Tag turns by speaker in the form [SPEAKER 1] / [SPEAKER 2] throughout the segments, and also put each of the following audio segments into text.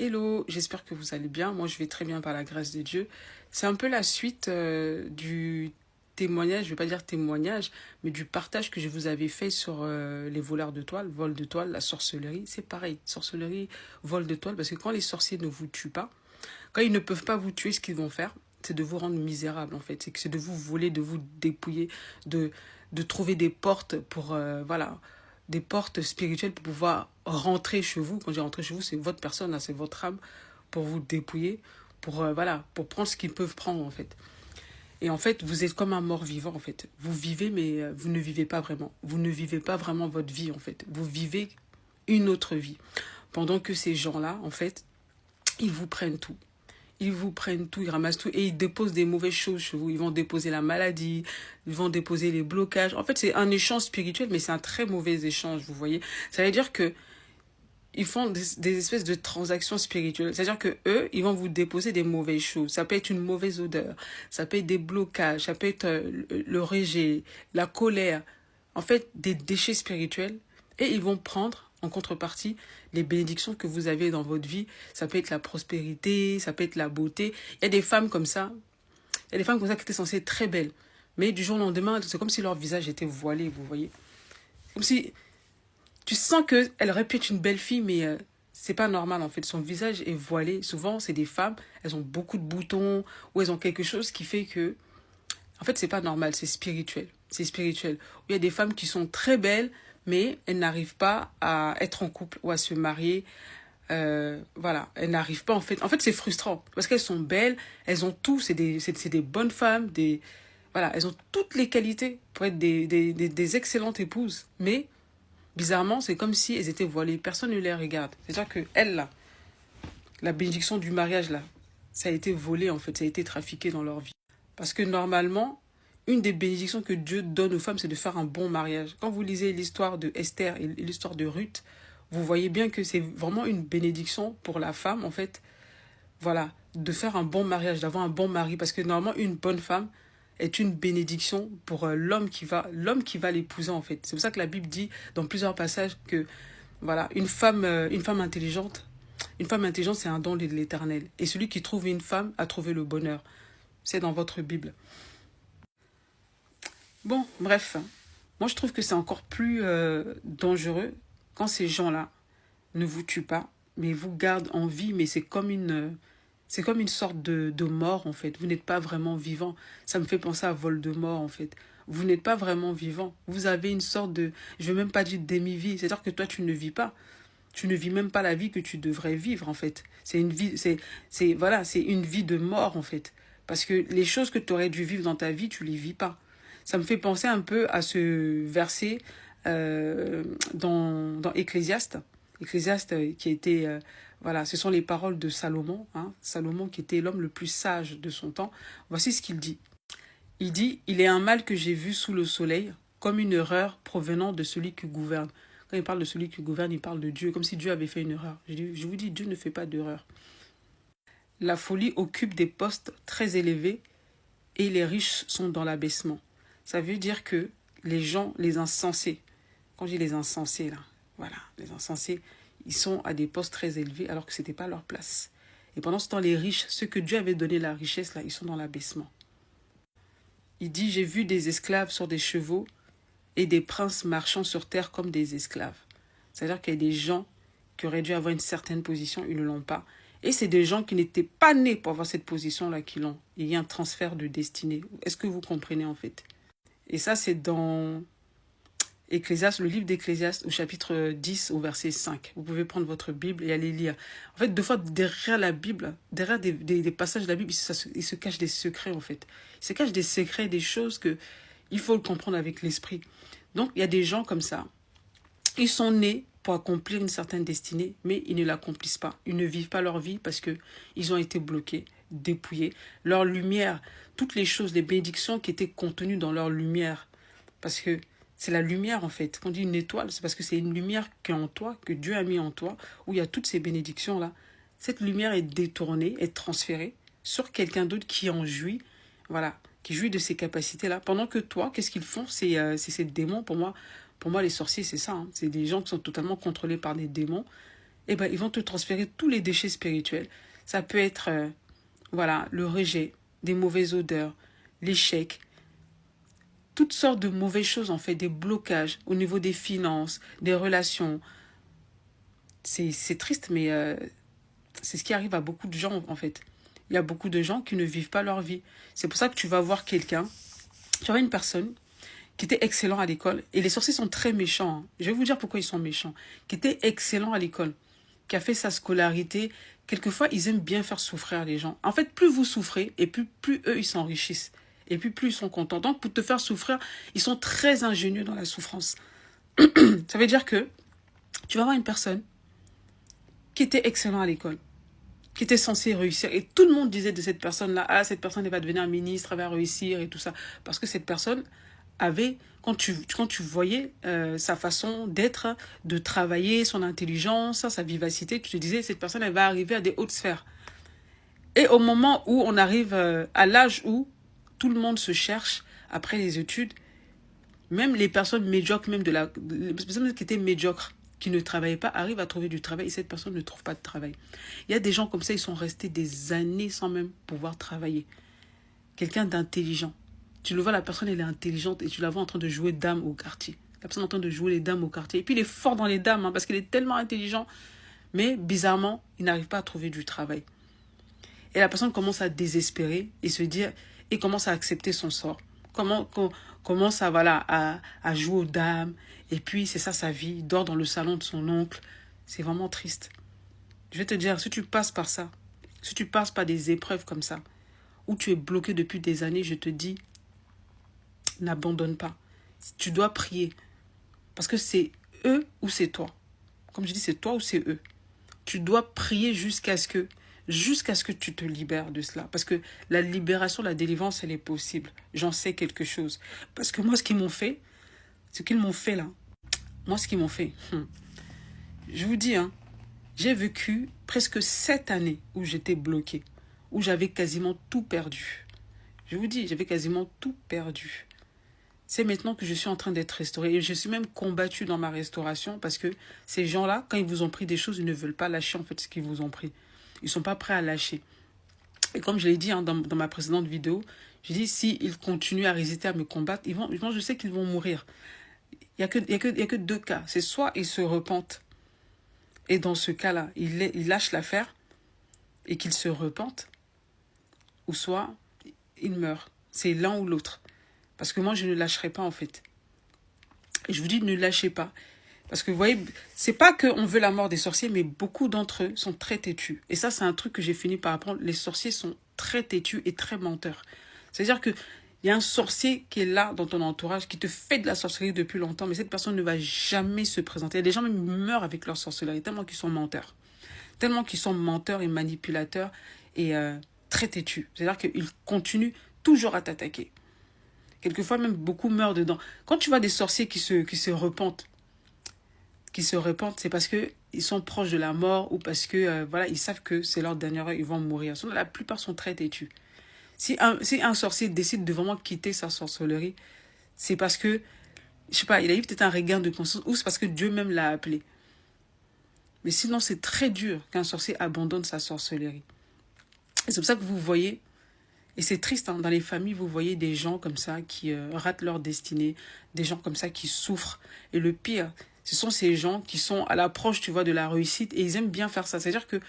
[SPEAKER 1] Hello, j'espère que vous allez bien. Moi, je vais très bien par la grâce de Dieu. C'est un peu la suite du témoignage, je ne vais pas dire témoignage, mais du partage que je vous avais fait sur les voleurs de toile, vol de toile, la sorcellerie. C'est pareil, sorcellerie, vol de toile, parce que quand les sorciers ne vous tuent pas, quand ils ne peuvent pas vous tuer, ce qu'ils vont faire, c'est de vous rendre misérable en fait. C'est de vous voler, de vous dépouiller, de, de trouver des portes pour, voilà, des portes spirituelles pour pouvoir rentrer chez vous. Quand je dis rentrer chez vous, c'est votre personne, là, c'est votre âme, pour vous dépouiller, pour, voilà, pour prendre ce qu'ils peuvent prendre en fait. Et en fait, vous êtes comme un mort-vivant en fait. Vous vivez, mais vous ne vivez pas vraiment. Vous ne vivez pas vraiment votre vie en fait. Vous vivez une autre vie. Pendant que ces gens-là, en fait, ils vous prennent tout. Ils vous prennent tout, ils ramassent tout et ils déposent des mauvaises choses chez vous. Ils vont déposer la maladie, ils vont déposer les blocages. En fait, c'est un échange spirituel, mais c'est un très mauvais échange, vous voyez. Ça veut dire que ils font des espèces de transactions spirituelles. C'est-à-dire que eux, ils vont vous déposer des mauvaises choses. Ça peut être une mauvaise odeur, ça peut être des blocages, ça peut être le rejet, la colère. En fait, des déchets spirituels. Et ils vont prendre en contrepartie les bénédictions que vous avez dans votre vie. Ça peut être la prospérité, ça peut être la beauté. Il y a des femmes comme ça. Il y a des femmes comme ça qui étaient censées être très belles. Mais du jour au lendemain, c'est comme si leur visage était voilé, vous voyez. Comme si tu sens qu'elle aurait pu être une belle fille, mais c'est pas normal en fait. Son visage est voilé. Souvent, c'est des femmes, elles ont beaucoup de boutons ou elles ont quelque chose qui fait que, en fait, c'est pas normal, c'est spirituel. C'est spirituel. Il y a des femmes qui sont très belles, mais elles n'arrivent pas à être en couple ou à se marier. Voilà, elles n'arrivent pas en fait. En fait, c'est frustrant parce qu'elles sont belles, elles ont tout. C'est des bonnes femmes, voilà, elles ont toutes les qualités pour être des excellentes épouses. Mais bizarrement, c'est comme si elles étaient voilées. Personne ne les regarde. C'est-à-dire que elles, là, la bénédiction du mariage, là, ça a été volé, en fait. Ça a été trafiqué dans leur vie. Parce que normalement, une des bénédictions que Dieu donne aux femmes, c'est de faire un bon mariage. Quand vous lisez l'histoire de Esther et l'histoire de Ruth, vous voyez bien que c'est vraiment une bénédiction pour la femme, en fait. Voilà, de faire un bon mariage, d'avoir un bon mari. Parce que normalement, une bonne femme est une bénédiction pour l'homme qui va l'épouser, en fait. C'est pour ça que la Bible dit dans plusieurs passages que, voilà, une femme intelligente, c'est un don de l'Éternel. Et celui qui trouve une femme a trouvé le bonheur. C'est dans votre Bible. Bon, bref. Moi, je trouve que c'est encore plus dangereux quand ces gens-là ne vous tuent pas, mais vous gardent en vie, mais c'est comme une sorte de mort, en fait. Vous n'êtes pas vraiment vivant. Ça me fait penser à Voldemort, en fait. Vous n'êtes pas vraiment vivant. Vous avez une sorte de, je ne vais même pas dire demi-vie. C'est-à-dire que toi, tu ne vis pas. Tu ne vis même pas la vie que tu devrais vivre, en fait. C'est une vie, voilà, c'est une vie de mort, en fait. Parce que les choses que tu aurais dû vivre dans ta vie, tu ne les vis pas. Ça me fait penser un peu à ce verset dans Ecclésiaste. Ecclésiaste qui a été, voilà, ce sont les paroles de Salomon, hein, Salomon qui était l'homme le plus sage de son temps. Voici ce qu'il dit. Il dit, il est un mal que j'ai vu sous le soleil, comme une erreur provenant de celui qui gouverne. Quand il parle de celui qui gouverne, il parle de Dieu, comme si Dieu avait fait une erreur. Je vous dis, Dieu ne fait pas d'erreur. La folie occupe des postes très élevés et les riches sont dans l'abaissement. Ça veut dire que les gens, les insensés, quand je dis les insensés, là, voilà, les insensés, ils sont à des postes très élevés alors que ce n'était pas leur place. Et pendant ce temps, les riches, ceux que Dieu avait donné la richesse, là, ils sont dans l'abaissement. Il dit, j'ai vu des esclaves sur des chevaux et des princes marchant sur terre comme des esclaves. C'est-à-dire qu'il y a des gens qui auraient dû avoir une certaine position, ils ne l'ont pas. Et c'est des gens qui n'étaient pas nés pour avoir cette position-là qui l'ont. Il y a un transfert de destinée. Est-ce que vous comprenez en fait? Et ça, c'est dans Ecclésiaste, le livre d'Ecclésiaste au chapitre 10 au verset 5. Vous pouvez prendre votre Bible et aller lire. En fait, deux fois, derrière la Bible, derrière des passages de la Bible, il se cache des secrets en fait. Il se cache des secrets, des choses que il faut le comprendre avec l'esprit. Donc, il y a des gens comme ça. Ils sont nés pour accomplir une certaine destinée, mais ils ne l'accomplissent pas. Ils ne vivent pas leur vie parce qu'ils ont été bloqués, dépouillés. Leur lumière, toutes les choses, les bénédictions qui étaient contenues dans leur lumière, parce que c'est la lumière en fait. Quand on dit une étoile, c'est parce que c'est une lumière qui est en toi, que Dieu a mis en toi, où il y a toutes ces bénédictions-là. Cette lumière est détournée, est transférée sur quelqu'un d'autre qui en jouit, voilà, qui jouit de ces capacités-là. Pendant que toi, qu'est-ce qu'ils font? C'est ces démons, pour moi, les sorciers, c'est ça. Hein. C'est des gens qui sont totalement contrôlés par des démons. eh ben, ils vont te transférer tous les déchets spirituels. Ça peut être, voilà, le rejet, des mauvaises odeurs, l'échec, toutes sortes de mauvaises choses, en fait, des blocages au niveau des finances, des relations. C'est triste, mais c'est ce qui arrive à beaucoup de gens, en fait. Il y a beaucoup de gens qui ne vivent pas leur vie. C'est pour ça que tu vas voir quelqu'un, tu vas voir une personne qui était excellent à l'école, et les sorciers sont très méchants, hein. Je vais vous dire pourquoi ils sont méchants. Qui était excellent à l'école, qui a fait sa scolarité. Quelquefois, ils aiment bien faire souffrir les gens. En fait, plus vous souffrez, et plus eux, ils s'enrichissent. Et puis, plus ils sont contents. Donc, pour te faire souffrir, ils sont très ingénieux dans la souffrance. Ça veut dire que tu vas avoir une personne qui était excellent à l'école, qui était censée réussir. Et tout le monde disait de cette personne-là, ah, cette personne, elle va devenir ministre, elle va réussir et tout ça. Parce que cette personne avait, quand tu voyais sa façon d'être, de travailler, son intelligence, sa vivacité, tu te disais, cette personne, elle va arriver à des hautes sphères. Et au moment où on arrive à l'âge où tout le monde se cherche après les études, même les personnes médiocres, les personnes qui étaient médiocres, qui ne travaillaient pas, arrivent à trouver du travail et cette personne ne trouve pas de travail. Il y a des gens comme ça, ils sont restés des années sans même pouvoir travailler. Quelqu'un d'intelligent. Tu le vois, la personne, elle est intelligente et tu la vois en train de jouer dame au quartier. La personne est en train de jouer les dames au quartier. Et puis, il est fort dans les dames, hein, parce qu'il est tellement intelligent. Mais, bizarrement, il n'arrive pas à trouver du travail. Et la personne commence à désespérer et se dire, et commence à accepter son sort. Commence à, voilà, à jouer aux dames. Et puis, c'est ça sa vie. Il dort dans le salon de son oncle. C'est vraiment triste. Je vais te dire, si tu passes par ça, si tu passes par des épreuves comme ça, où tu es bloqué depuis des années, je te dis, n'abandonne pas. Tu dois prier. Parce que c'est eux ou c'est toi. Comme je dis, c'est toi ou c'est eux. Tu dois prier jusqu'à ce que tu te libères de cela. Parce que la libération, la délivrance, elle est possible. J'en sais quelque chose. Parce que moi, ce qu'ils m'ont fait là, moi, ce qu'ils m'ont fait, je vous dis, hein, j'ai vécu presque 7 années où j'étais bloquée, où j'avais quasiment tout perdu. Je vous dis, j'avais quasiment tout perdu. C'est maintenant que je suis en train d'être restaurée. Et je suis même combattue dans ma restauration parce que ces gens-là, quand ils vous ont pris des choses, ils ne veulent pas lâcher en fait ce qu'ils vous ont pris. Ils ne sont pas prêts à lâcher. Et comme je l'ai dit, hein, dans ma précédente vidéo, j'ai dit, s'ils continuent à résister à me combattre, je sais qu'ils vont mourir. Il n'y a que deux cas. C'est soit ils se repentent, et dans ce cas-là, ils lâchent l'affaire, et qu'ils se repentent, ou soit ils meurent. C'est l'un ou l'autre. Parce que moi, je ne lâcherai pas, en fait. Et je vous dis, ne lâchez pas. Parce que vous voyez, c'est pas qu'on veut la mort des sorciers, mais beaucoup d'entre eux sont très têtus. Et ça, c'est un truc que j'ai fini par apprendre. Les sorciers sont très têtus et très menteurs. C'est-à-dire qu'il y a un sorcier qui est là dans ton entourage, qui te fait de la sorcellerie depuis longtemps, mais cette personne ne va jamais se présenter. Il y a des gens même meurent avec leur sorcellerie, tellement qu'ils sont menteurs. Tellement qu'ils sont menteurs et manipulateurs et très têtus. C'est-à-dire qu'ils continuent toujours à t'attaquer. Quelquefois, même beaucoup meurent dedans. Quand tu vois des sorciers qui se repentent, c'est parce qu'ils sont proches de la mort ou parce que voilà, ils savent que c'est leur dernière heure, ils vont mourir. Sinon, la plupart sont très têtus. Si un sorcier décide de vraiment quitter sa sorcellerie, c'est parce que, je sais pas, il a eu peut-être un regain de conscience ou c'est parce que Dieu même l'a appelé. Mais sinon, c'est très dur qu'un sorcier abandonne sa sorcellerie. Et c'est pour ça que vous voyez, et c'est triste, hein, dans les familles, vous voyez des gens comme ça qui ratent leur destinée, des gens comme ça qui souffrent. Et le pire, ce sont ces gens qui sont à l'approche, tu vois, de la réussite et ils aiment bien faire ça. C'est-à-dire que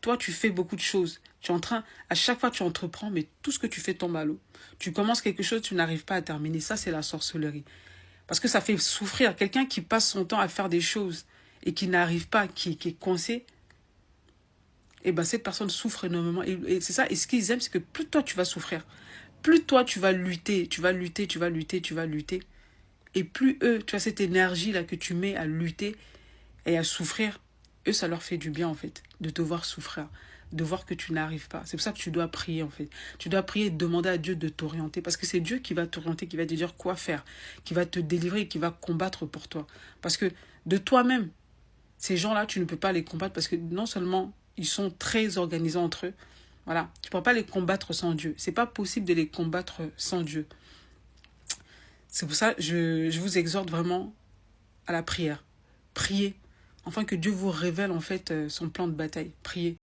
[SPEAKER 1] toi, tu fais beaucoup de choses. Tu es en train, à chaque fois, tu entreprends, mais tout ce que tu fais tombe à l'eau. Tu commences quelque chose, tu n'arrives pas à terminer. Ça, c'est la sorcellerie. Parce que ça fait souffrir. Quelqu'un qui passe son temps à faire des choses et qui n'arrive pas, qui est coincé, et ben cette personne souffre énormément. Et c'est ça. Et ce qu'ils aiment, c'est que plus toi, tu vas souffrir, plus toi, tu vas lutter, tu vas lutter, tu vas lutter, tu vas lutter. Et plus eux, tu as cette énergie-là que tu mets à lutter et à souffrir, eux, ça leur fait du bien, en fait, de te voir souffrir, de voir que tu n'arrives pas. C'est pour ça que tu dois prier, en fait. Tu dois prier et demander à Dieu de t'orienter, parce que c'est Dieu qui va t'orienter, qui va te dire quoi faire, qui va te délivrer, qui va combattre pour toi. Parce que de toi-même, ces gens-là, tu ne peux pas les combattre, parce que non seulement ils sont très organisés entre eux, voilà, tu ne peux pas les combattre sans Dieu. C'est pas possible de les combattre sans Dieu. C'est pour ça que je vous exhorte vraiment à la prière. Priez. Enfin, que Dieu vous révèle en fait son plan de bataille. Priez.